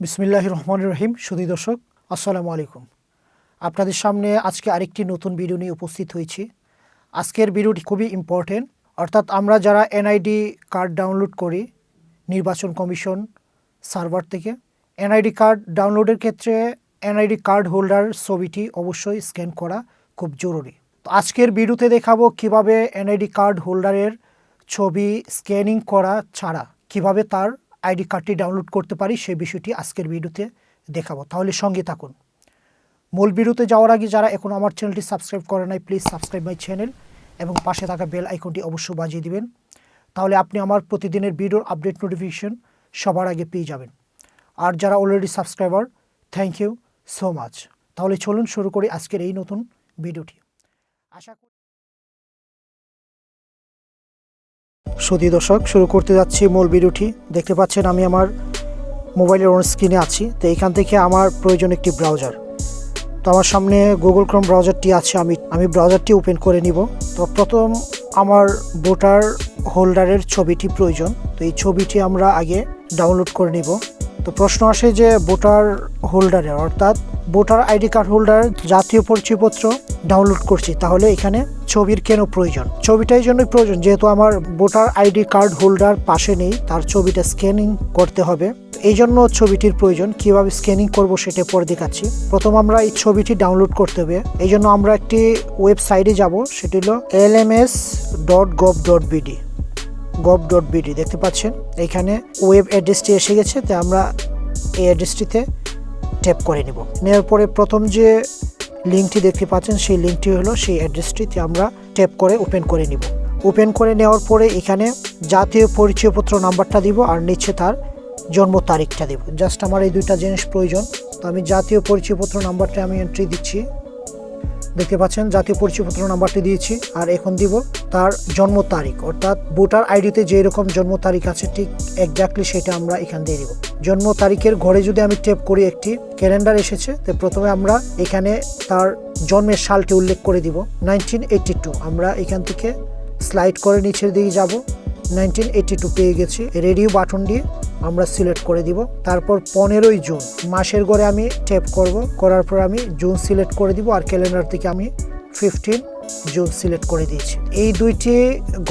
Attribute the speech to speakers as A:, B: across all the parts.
A: বিসমিল্লাহির রহমানির রহিম। সুধী দর্শক, আসসালামু আলাইকুম। আপনাদের সামনে আজকে আরেকটি নতুন ভিডিও নিয়ে উপস্থিত হয়েছি। আজকের ভিডিওটি খুবই ইম্পর্টেন্ট। অর্থাৎ আমরা যারা এনআইডি কার্ড ডাউনলোড করি নির্বাচন কমিশন সার্ভার থেকে, এনআইডি কার্ড ডাউনলোডের ক্ষেত্রে এনআইডি কার্ড হোল্ডার ছবিটি অবশ্যই স্ক্যান করা খুব জরুরি। তো আজকের ভিডিওতে দেখাবো কিভাবে এনআইডি কার্ড হোল্ডারের ছবি স্ক্যানিং করা ছাড়া কিভাবে তার আইডি কার্ডটি ডাউনলোড করতে পারি সেই বিষয়টি আজকের ভিডিওতে দেখাবো। তাহলে সঙ্গে থাকুন। মূল ভিডিওতে যাওয়ার আগে যারা এখন আমার চ্যানেলটি সাবস্ক্রাইব করে নাই, প্লিজ সাবস্ক্রাইব মাই চ্যানেল এবং পাশে থাকা বেল আইকনটি অবশ্যই বাজিয়ে দিবেন। তাহলে আপনি আমার প্রতিদিনের ভিডিওর আপডেট নোটিফিকেশন সবার আগে পেয়ে যাবেন। আর যারা already subscriber, thank you so much. তাহলে চলুন শুরু করি আজকের এই নতুন ভিডিওটি। আশা করি সুধী দর্শক, শুরু করতে যাচ্ছি মূল ভিডিওটি। দেখতে পাচ্ছেন আমি আমার মোবাইলের অন স্ক্রিনে আছি। তো এখান থেকে আমার প্রয়োজন একটি ব্রাউজার। তো আমার সামনে গুগল ক্রোম ব্রাউজারটি আছে, আমি ব্রাউজারটি ওপেন করে নিব। তো প্রথম আমার ভোটার হোল্ডারের ছবিটি প্রয়োজন। তো এই ছবিটি আমরা আগে ডাউনলোড করে নিব। তো প্রশ্ন আসে যে ভোটার হোল্ডারের অর্থাৎ ভোটার আইডি কার্ড হোল্ডার জাতীয় পরিচয়পত্র ডাউনলোড করছি, তাহলে এখানে ছবির কেন প্রয়োজন? ছবিটাই জন্যই প্রয়োজন, যেহেতু আমার ভোটার আইডি কার্ড হোল্ডার পাশে নেই, তার ছবিটা স্ক্যানিং করতে হবে। এই জন্য ছবিটির প্রয়োজন। কিভাবে স্ক্যানিং করব সেটা পরে দেখাচ্ছি। প্রথম আমরা এই ছবিটি ডাউনলোড করতে হবে। এই জন্য আমরা একটি ওয়েবসাইটে যাব, সেটি হলো lms.gov.bd। দেখতে পাচ্ছেন এখানে ওয়েব অ্যাড্রেসটি এসে গেছে। তো আমরা এই অ্যাড্রেসটিতে ট্যাপ করে নিব। নেওয়ার পরে প্রথম যে লিঙ্কটি দেখতে পাচ্ছেন সেই লিঙ্কটি হলো সেই অ্যাড্রেসটিতে আমরা ট্যাপ করে ওপেন করে নিব। ওপেন করে নেওয়ার পরে এখানে জাতীয় পরিচয়পত্র নাম্বারটা দিব আর নিচে তার জন্ম তারিখটা দেব। জাস্ট আমার এই দুইটা জিনিস প্রয়োজন। তো আমি জাতীয় পরিচয়পত্র নাম্বারটা আমি এন্ট্রি দিচ্ছি। দেখতে পাচ্ছেন জাতীয় পরিচয়পত্র নাম্বারটি দিয়েছি। আর এখন দিব তার জন্ম তারিখ, অর্থাৎ ভোটার আইডিতে যে রকম জন্ম তারিখ আছে ঠিক এক্স্যাক্টলি সেটা আমরা এখান দিয়ে দিব। জন্ম তারিখের ঘরে যদি আমি ট্যাপ করি একটি ক্যালেন্ডার এসেছে। তো প্রথমে আমরা এখানে তার জন্মের সালটি উল্লেখ করে দিব 1982। আমরা এখান থেকে স্লাইড করে নিচের দিকে যাব, 1982 পেয়ে গেছি। রেডিও বাটন দিয়ে আমরা সিলেক্ট করে দিব। তারপর 15ই জুন মাসের ঘরে আমি ট্যাপ করব, করার পর আমি জুন সিলেক্ট করে দিব আর ক্যালেন্ডার থেকে আমি 15 জুন সিলেক্ট করে দিয়েছি। এই দুইটি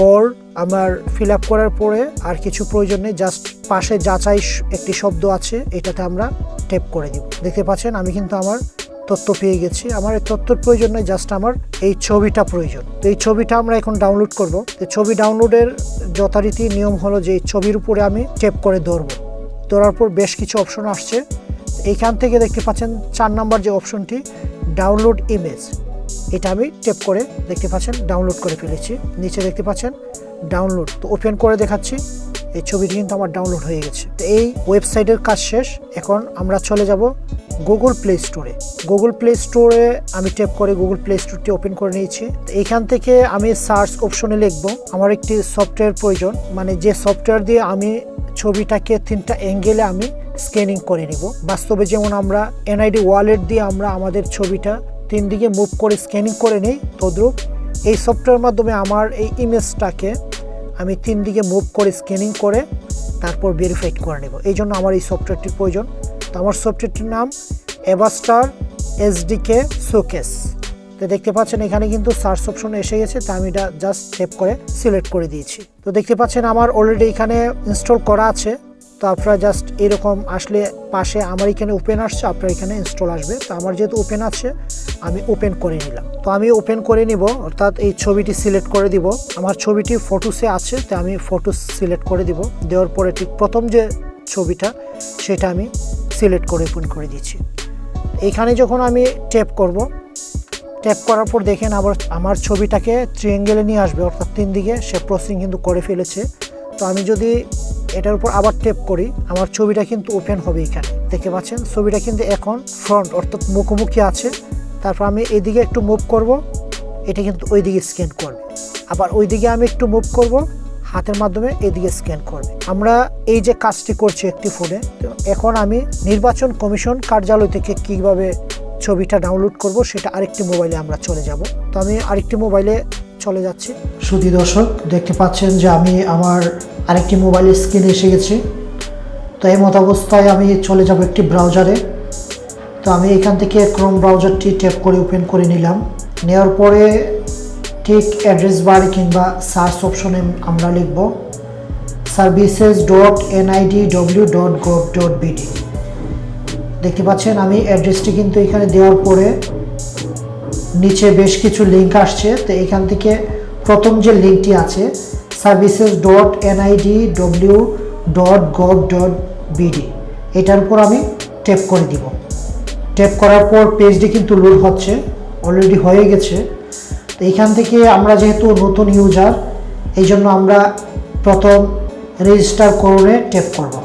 A: গড় আমার ফিল আপ করার পরে আর কিছু প্রয়োজন নেই। জাস্ট পাশে যাচাই একটি শব্দ আছে, এটাতে আমরা ট্যাপ করে দিব। দেখতে পাচ্ছেন আমি কিন্তু আমার তথ্য পেয়ে গেছি। আমার এই তথ্যের প্রয়োজন নেই, জাস্ট আমার এই ছবিটা প্রয়োজন। তো এই ছবিটা আমরা এখন ডাউনলোড করব। তো ছবি ডাউনলোডের যথারীতি নিয়ম হলো যে এই ছবির উপরে আমি ট্যাপ করে ধরার পর বেশ কিছু অপশন আসছে। এইখান থেকে দেখতে পাচ্ছেন 4 নাম্বার যে অপশনটি ডাউনলোড ইমেজ, এটা আমি ট্যাপ করে দেখতে পাচ্ছেন ডাউনলোড করে ফেলেছি। নিচে দেখতে পাচ্ছেন ডাউনলোড। তো ওপেন করে দেখাচ্ছি, এই ছবিটি কিন্তু আমার ডাউনলোড হয়ে গেছে। তো এই ওয়েবসাইটের কাজ শেষ। এখন আমরা চলে যাব গুগল প্লে স্টোরে। গুগল প্লে স্টোরে আমি ট্যাপ করে গুগল প্লে স্টোরটি ওপেন করে নিয়েছি। এইখান থেকে আমি সার্চ অপশনে লিখব আমার একটি সফটওয়্যার প্রয়োজন, মানে যে সফটওয়্যার দিয়ে আমি ছবিটাকে 3টা অ্যাঙ্গেলে আমি স্ক্যানিং করে নিব। বাস্তবে যেমন আমরা এনআইডি ওয়ালেট দিয়ে আমরা আমাদের ছবিটা 3 দিকে মুভ করে স্ক্যানিং করে নিই, তদ্রূপ এই সফটওয়্যারের মাধ্যমে আমার এই ইমেজটাকে আমি 3 দিকে মুভ করে স্ক্যানিং করে তারপর ভেরিফাইড করে নেব। এই জন্য আমার এই সফটওয়্যারটির প্রয়োজন। তো আমার সফটওয়্যারটির নাম এভাস্টার এসডিকে শোকেস। তো দেখতে পাচ্ছেন এখানে কিন্তু সার্চ অপশন এসে গেছে। তো আমি এটা জাস্ট ট্যাপ করে সিলেক্ট করে দিয়েছি। তো দেখতে পাচ্ছেন আমার অলরেডি এখানে ইনস্টল করা আছে। তো আপনারা জাস্ট এরকম আসলে পাশে আমার এখানে ওপেন আসছে, আপনার এখানে ইনস্টল আসবে। তো আমার যেহেতু ওপেন আছে আমি ওপেন করে নিলাম। তো আমি ওপেন করে নিব, অর্থাৎ এই ছবিটি সিলেক্ট করে দিব। আমার ছবিটি ফটোসে আছে, তো আমি ফটো সিলেক্ট করে দিব। দেওয়ার পরে ঠিক প্রথম যে ছবিটা সেটা আমি সিলেক্ট করে ওপেন করে দিচ্ছি। এইখানে যখন আমি ট্যাপ করব, ট্যাপ করার পর দেখেন আবার আমার ছবিটাকে ট্রায়াঙ্গেলে নিয়ে আসবে, অর্থাৎ 3 দিকে সে প্রসেসিং কিন্তু করে ফেলেছে। তো আমি যদি এটার উপর আবার ট্যাপ করি আমার ছবিটা কিন্তু ওপেন হবে। এখানে দেখতে পাচ্ছেন ছবিটা কিন্তু এখন ফ্রন্ট অর্থাৎ মুখোমুখি আছে। তারপর আমি এইদিকে একটু মুভ করব, এটা কিন্তু ওই দিকে স্ক্যান করবে। আবার ওই দিকে আমি একটু মুভ করব, হাতের মাধ্যমে এদিকে স্ক্যান করবে। আমরা এই যে কাজটি করছি একটি ফোনে। তো এখন আমি নির্বাচন কমিশন কার্যালয় থেকে কিভাবে ছবিটা ডাউনলোড করব সেটা আরেকটি মোবাইলে আমরা চলে যাব। তো আমি আরেকটি মোবাইলে চলে যাচ্ছি। সুধী দর্শক, দেখতে পাচ্ছেন যে আমি আমার আরেকটি মোবাইলের স্ক্রিনে এসে গেছি। তো এই মতো অবস্থায় আমি চলে যাব একটি ব্রাউজারে। তো আমি এখান থেকে ক্রোম ব্রাউজারটি ট্যাপ করে ওপেন করে নিলাম। নেওয়ার পরে ঠিক অ্যাড্রেস বার কিংবা সার্চ অপশনে আমরা লিখব services.nidw.gov.bd। দেখতে পাচ্ছেন আমি অ্যাড্রেসটি কিন্তু এখানে দেওয়ার পরে নিচে বেশ কিছু লিঙ্ক আসছে। তো এখান থেকে প্রথম যে লিঙ্কটি আছে services.nidw.gov.bd, এটার উপর আমি ট্যাপ করে দিব। ট্যাপ করার পর পেজটি কিন্তু লোড হচ্ছে, অলরেডি হয়ে গেছে। তো এইখান থেকে আমরা যেহেতু নতুন ইউজার, এই জন্য আমরা প্রথম রেজিস্টার করে ট্যাপ করব।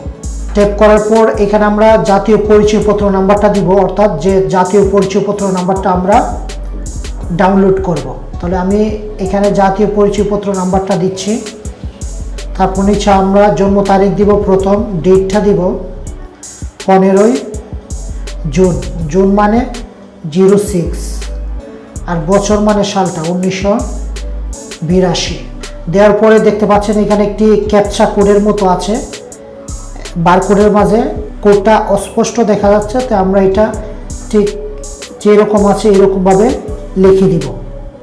A: ট্যাপ করার পর এখানে আমরা জাতীয় পরিচয়পত্র নাম্বারটা দিব, অর্থাৎ যে জাতীয় পরিচয়পত্র নাম্বারটা আমরা ডাউনলোড করব। তাহলে আমি এখানে জাতীয় পরিচয়পত্র নাম্বারটা দিচ্ছি। তারপর নিচে আমরা জন্ম তারিখ দিব, প্রথম ডেটটা দিব 15ই জুন, জুন মানে 06, আর বছর মানে সালটা 1982। দেওয়ার পরে দেখতে পাচ্ছেন এখানে একটি ক্যাপচা কোডের মতো আছে, বারকোডের মাঝে কোডটা অস্পষ্ট দেখা যাচ্ছে। তো আমরা এটা ঠিক যেরকম আছে এরকমভাবে লিখে দিব,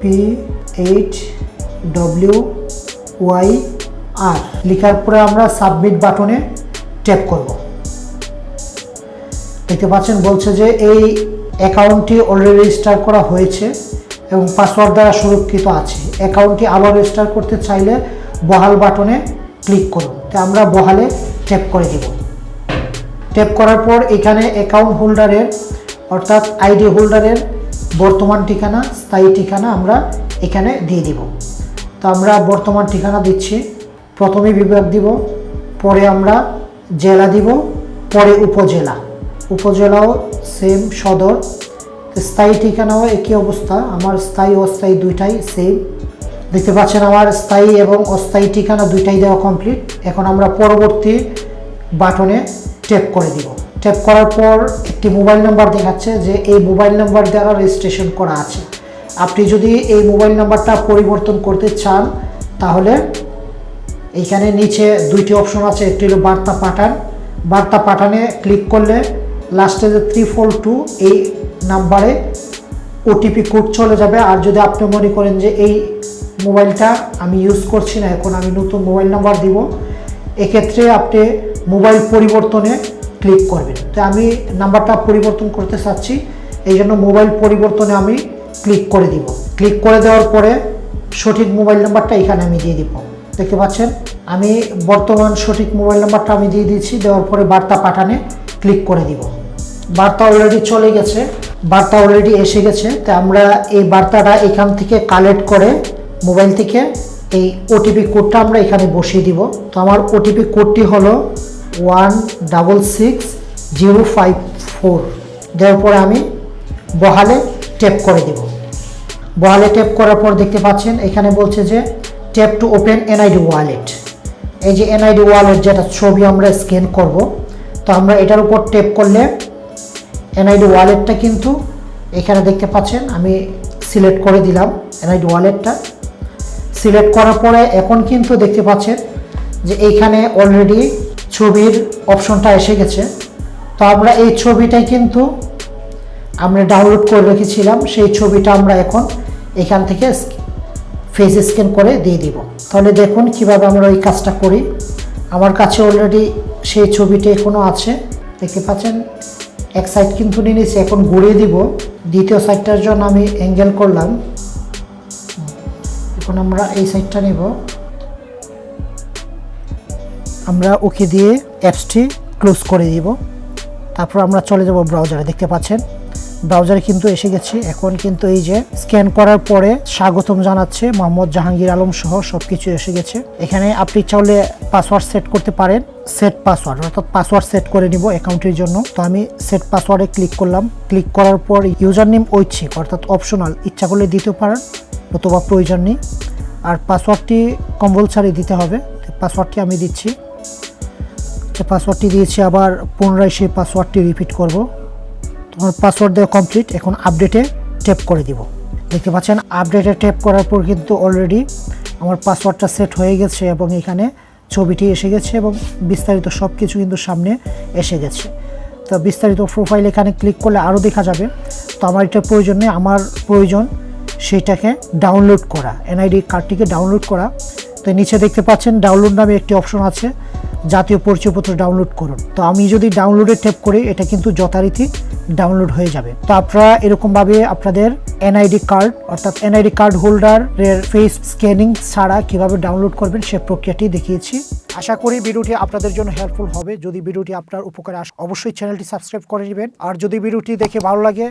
A: PHWYR। লেখার পরে আমরা সাবমিট বাটনে ট্যাপ করব। দেখতে পাচ্ছেন বলছে যে এই অ্যাকাউন্টটি অলরেডি রেজিস্টার করা হয়েছে এবং পাসওয়ার্ড দ্বারা সুরক্ষিত আছে। অ্যাকাউন্টটি আবার রেজিস্টার করতে চাইলে বহাল বাটনে ক্লিক করুন। তো আমরা বহালে ট্যাপ করে দিব। ট্যাপ করার পর এখানে অ্যাকাউন্ট হোল্ডারের অর্থাৎ আইডি হোল্ডারের বর্তমান ঠিকানা, স্থায়ী ঠিকানা আমরা এখানে দিয়ে দিব। তো আমরা বর্তমান ঠিকানা দিচ্ছি, প্রথমে বিভাগ দিব, পরে আমরা জেলা দিব, পরে উপজেলা, উপজেলাও সেম সদর। স্থায়ী ঠিকানাও একই অবস্থা, আমার স্থায়ী অস্থায়ী দুইটাই সেম। দেখতে পাচ্ছেন আমার স্থায়ী এবং অস্থায়ী ঠিকানা দুইটাই দেওয়া কমপ্লিট। এখন আমরা পরবর্তী বাটনে ট্যাপ করে দিব। ট্যাপ করার পর একটি মোবাইল নাম্বার দেখাচ্ছে যে এই মোবাইল নাম্বার দ্বারা রেজিস্ট্রেশন করা আছে। আপনি যদি এই মোবাইল নাম্বারটা পরিবর্তন করতে চান তাহলে এইখানে নিচে দুইটি অপশন আছে, একটি হলো বার্তা পাঠান। বার্তা পাঠানে ক্লিক করলে লাস্টে যে 342 এই নাম্বারে ওটিপি কোড চলে যাবে। আর যদি আপনি মনে করেন যে এই মোবাইলটা আমি ইউজ করছি না, এখন আমি নতুন মোবাইল নাম্বার দিব, এক্ষেত্রে আপনি মোবাইল পরিবর্তনে ক্লিক করবেন। তো আমি নাম্বারটা পরিবর্তন করতে চাচ্ছি, এই জন্য মোবাইল পরিবর্তনে আমি ক্লিক করে দিব। ক্লিক করে দেওয়ার পরে সঠিক মোবাইল নাম্বারটা এখানে আমি দিয়ে দিব। দেখতে পাচ্ছেন আমি বর্তমান সঠিক মোবাইল নাম্বারটা আমি দিয়ে দিয়েছি। দেওয়ার পরে বার্তা পাঠানে ক্লিক করে দিব। বার্তা অলরেডি চলে গেছে, বার্তা অলরেডি এসে গেছে। তো আমরা এই বার্তাটা এখান থেকে কালেক্ট করে মোবাইল থেকে এই ওটিপি কোডটা আমরা এখানে বসিয়ে দিব। তো আমার ওটিপি কোডটি হলো 166054। দেওয়ার পরে আমি বহালে ট্যাপ করে দিব। বহালে ট্যাপ করার পর দেখতে পাচ্ছেন এখানে বলছে যে tap to open NID wallet. এই যে NID ওয়ালেট যেটা ছবি আমরা স্ক্যান করব, তো আমরা এটার উপর ট্যাপ করলে NID ওয়ালেটটা কিন্তু এখানে দেখতে পাচ্ছেন আমি সিলেক্ট করে দিলাম। NID ওয়ালেটটা সিলেক্ট করার পরে এখন কিন্তু দেখতে পাচ্ছেন যে এইখানে অলরেডি ছবির অপশনটা এসে গেছে। তো আমরা এই ছবিটাই কিন্তু আমরা ডাউনলোড করে রেখেছিলাম, সেই ছবিটা আমরা এখন এখান থেকে ফেস স্ক্যান করে দিয়ে দিব। তাহলে দেখুন কিভাবে আমরা এই কাজটা করি। আমার কাছে অলরেডি সেই ছবিটা এখনও আছে, দেখতে পাচ্ছেন এক সাইড কিন্তু নিয়ে নিয়েছি। এখন ঘুরিয়ে দিব, দ্বিতীয় সাইডটার জন্য আমি অ্যাঙ্গেল করলাম। এখন আমরা এই সাইডটা নেব, আমরা ওকে দিয়ে অ্যাপসটি ক্লোজ করে দিব। তারপর আমরা চলে যাব ব্রাউজারে। দেখতে পাচ্ছেন ব্রাউজারে কিন্তু এসে গেছি। এখন কিন্তু এই যে স্ক্যান করার পরে স্বাগতম জানাচ্ছে, মোহাম্মদ জাহাঙ্গীর আলম সহ সব কিছু এসে গেছে। এখানে আপনি চাইলে পাসওয়ার্ড সেট করতে পারেন, সেট পাসওয়ার্ড, অর্থাৎ পাসওয়ার্ড সেট করে নিব অ্যাকাউন্টের জন্য। তো আমি সেট পাসওয়ার্ডে ক্লিক করলাম। ক্লিক করার পর ইউজার নেম ঐচ্ছিক অর্থাৎ অপশনাল, ইচ্ছা করলে দিতে পারেন অথবা প্রয়োজন নেই। আর পাসওয়ার্ডটি কম্পালসারি দিতে হবে। পাসওয়ার্ডটি আমি দিচ্ছি, পাসওয়ার্ডটি দিয়েছি, আবার পুনরায় সেই পাসওয়ার্ডটি রিপিট করব। তোমার পাসওয়ার্ড দেওয়া কমপ্লিট। এখন আপডেটে ট্যাপ করে দিব। দেখতে পাচ্ছেন আপডেটে ট্যাপ করার পর কিন্তু অলরেডি আমার পাসওয়ার্ডটা সেট হয়ে গেছে এবং এখানে ছবিটি এসে গেছে এবং বিস্তারিত সব কিছু কিন্তু সামনে এসে গেছে। তো বিস্তারিত প্রোফাইল এখানে ক্লিক করলে আরও দেখা যাবে। তো আমার এটা প্রয়োজন নেই, আমার প্রয়োজন সেটাকে ডাউনলোড করা, NID কার্ডটিকে ডাউনলোড করা। তো নিচে দেখতে পাচ্ছেন ডাউনলোড নামে একটি অপশন আছে, জাতীয় পরিচয়পত্র ডাউনলোড করুন। তো আমি যদি ডাউনলোডে ট্যাপ করি এটা কিন্তু যথারীতি ডাউনলোড হয়ে যাবে। তো আপনারা এরকমভাবে আপনাদের NID কার্ড অর্থাৎ NID কার্ড হোল্ডারের ফেস স্ক্যানিং ছাড়া কিভাবে ডাউনলোড করবেন সে প্রক্রিয়াটি দেখিয়েছি। আশা করি ভিডিওটি আপনাদের জন্য হেল্পফুল হবে। যদি ভিডিওটি আপনার উপকারে আসে অবশ্যই চ্যানেলটি সাবস্ক্রাইব করে নেবেন। আর যদি ভিডিওটি দেখে ভালো লাগে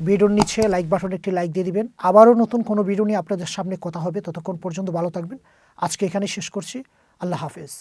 A: ভিডিওর নিচে লাইক বাটনে একটি লাইক দিয়ে দিবেন। আবারও নতুন কোনো ভিডিও নিয়ে আপনাদের সামনে কথা হবে। ততক্ষণ পর্যন্ত ভালো থাকবেন। আজকে এখানে শেষ করছি। আল্লাহ হাফেজ।